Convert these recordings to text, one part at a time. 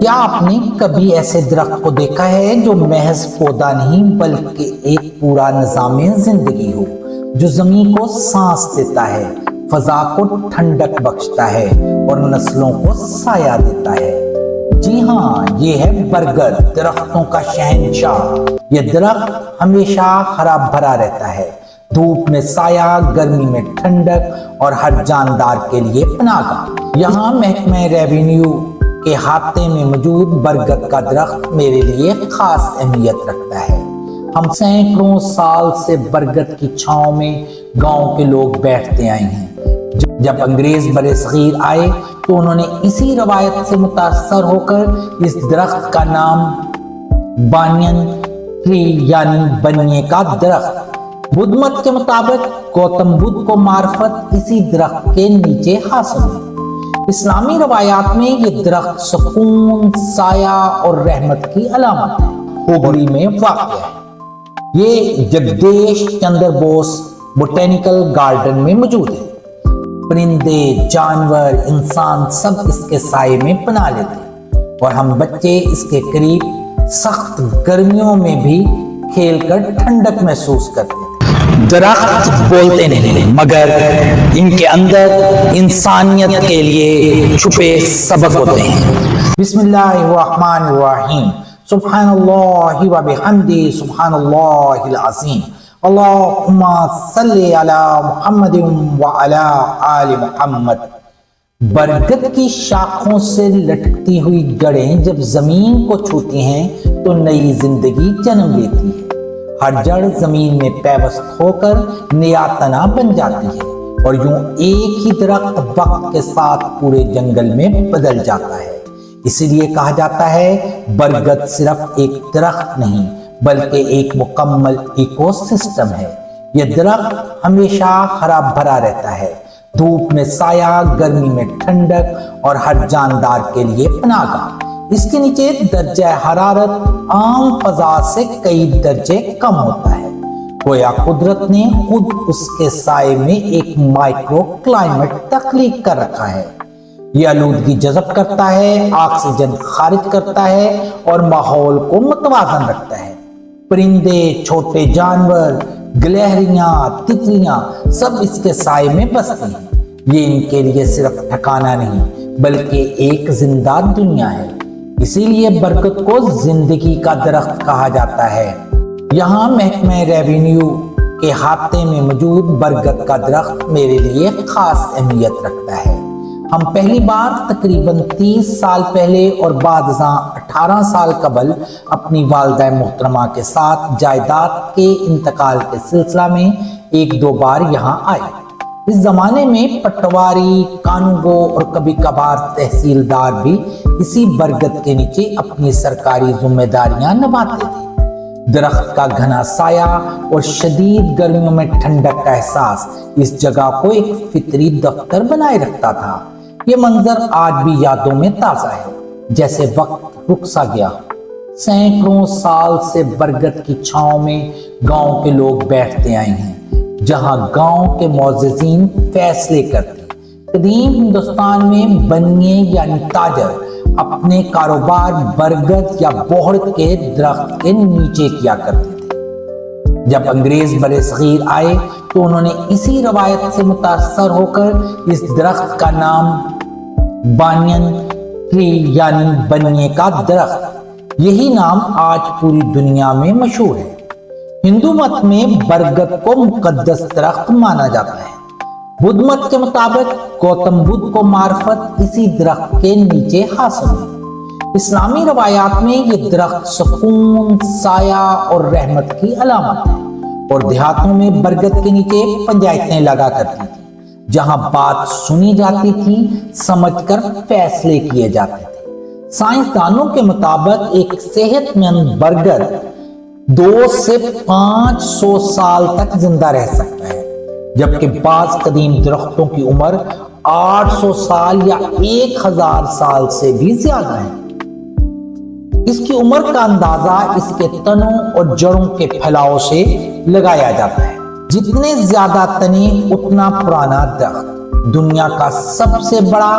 کیا آپ نے کبھی ایسے درخت کو دیکھا ہے جو محض پودا نہیں بلکہ ایک پورا نظام زندگی ہو، جو زمین کو سانس دیتا ہے، فضا کو ٹھنڈک بخشتا ہے اور نسلوں کو سایہ دیتا ہے؟ جی ہاں، یہ ہے برگد، درختوں کا شہنشاہ۔ یہ درخت ہمیشہ ہرا بھرا رہتا ہے، دھوپ میں سایہ، گرمی میں ٹھنڈک اور ہر جاندار کے لیے پناہ گاہ۔ یہاں محکمہ ریونیو کے احاطے میں موجود برگد کا درخت میرے لیے خاص اہمیت رکھتا ہے۔ ہم سینکڑوں سال سے برگد کی چھاؤں میں گاؤں کے لوگ بیٹھتے آئے ہیں۔ جب انگریز برصغیر آئے تو انہوں نے اسی روایت سے متاثر ہو کر اس درخت کا نام بانین ٹری یعنی بنیے کا درخت۔ بدھ مت کے مطابق گوتم بدھ کو معرفت اسی درخت کے نیچے حاصل ہوئی۔ اسلامی روایات میں یہ درخت سکون، سایہ اور رحمت کی علامت ہے۔ ہگلی میں واقع ہے۔ یہ جگدیش چندر بوس بوٹینیکل گارڈن میں موجود ہے۔ پرندے، جانور، انسان سب اس کے سائے میں پناہ لیتے ہیں اور ہم بچے اس کے قریب سخت گرمیوں میں بھی کھیل کر ٹھنڈک محسوس کرتے ہیں۔ درخت بولتے نہیں مگر ان کے اندر انسانیت کے لیے چھپے سبق ہوتے ہیں۔ بسم اللہ الرحمن الرحیم، سبحان اللہ و بحمدہ، سبحان اللہ العظیم، اللہم صلی علی محمد و علی آل محمد۔ برگد کی شاخوں سے لٹکتی ہوئی جڑیں جب زمین کو چھوتی ہیں تو نئی زندگی جنم لیتی ہے۔ ہر جڑ زمین میں پیوست ہو کر نیا تنا بن جاتی ہے اور یوں ایک ہی درخت وقت کے ساتھ پورے جنگل میں بدل جاتا ہے۔ اسی لیے کہا جاتا ہے برگد صرف ایک درخت نہیں بلکہ ایک مکمل ایکو سسٹم ہے۔ یہ درخت ہمیشہ ہرا بھرا رہتا ہے، دھوپ میں سایہ، گرمی میں ٹھنڈک اور ہر جاندار کے لیے پناہ گاہ۔ اس کے نیچے درجہ حرارت عام فضا سے کئی درجے کم ہوتا ہے۔ گویا قدرت نے خود اس کے سائے میں ایک مائکرو کلائمیٹ تخلیق کر رکھا ہے۔ یہ آلودگی جذب کرتا ہے، آکسیجن خارج کرتا ہے اور ماحول کو متوازن رکھتا ہے۔ پرندے، چھوٹے جانور، گلہریاں، تتلیاں سب اس کے سائے میں بستے ہیں۔ یہ ان کے لیے صرف ٹھکانہ نہیں بلکہ ایک زندہ دنیا ہے۔ اسی لیے برگد کو زندگی کا درخت کہا جاتا ہے۔ یہاں محکمہ ریونیو کے احاطے میں موجود برگد کا درخت میرے لیے خاص اہمیت رکھتا ہے۔ ہم پہلی بار تقریباً 30 سال پہلے اور بعد ازاں 18 سال قبل اپنی والدہ محترمہ کے ساتھ جائیداد کے انتقال کے سلسلہ میں ایک دو بار یہاں آئے۔ اس زمانے میں پٹواری، کانگو اور کبھی کبھار تحصیلدار بھی اسی برگد کے نیچے اپنی سرکاری ذمہ داریاں نبھاتے تھے۔ درخت کا گھنا سایہ اور شدید گرمیوں میں ٹھنڈک کا احساس اس جگہ کو ایک فطری دفتر بنائے رکھتا تھا۔ یہ منظر آج بھی یادوں میں تازہ ہے، جیسے وقت رک سا گیا۔ سینکڑوں سال سے برگد کی چھاؤں میں گاؤں کے لوگ بیٹھتے آئے ہیں، جہاں گاؤں کے معززین فیصلے کرتے۔ قدیم ہندوستان میں بنیے یعنی تاجر اپنے کاروبار برگد یا بوہڑ کے درخت کے نیچے کیا کرتے تھے۔ جب انگریز برصغیر آئے تو انہوں نے اسی روایت سے متاثر ہو کر اس درخت کا نام بانین ٹری یعنی بنیے کا درخت، یہی نام آج پوری دنیا میں مشہور ہے۔ ہندو مت میں برگد کو مقدس درخت مانا جاتا ہے۔ بدھ مت کے مطابق گوتم بدھ کو معرفت اسی درخت کے نیچے حاصل ہوئی۔ اسلامی روایات میں یہ درخت سکون، سایہ اور رحمت کی علامت ہے اور دیہاتوں میں برگد کے نیچے پنچایتیں لگا کرتی تھی، جہاں بات سنی جاتی تھی، سمجھ کر فیصلے کیے جاتے تھے۔ سائنسدانوں کے مطابق ایک صحت مند برگد 2 سے 500 سال تک زندہ رہ سکتا ہے، جبکہ بعض قدیم درختوں کی عمر 800 سال یا 1000 سال سے بھی زیادہ ہے۔ اس کی عمر کا اندازہ اس کے تنوں اور جڑوں کے پھیلاؤ سے لگایا جاتا ہے۔ جتنے زیادہ تنے اتنا پرانا درخت۔ دنیا کا سب سے بڑا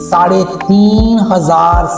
3,500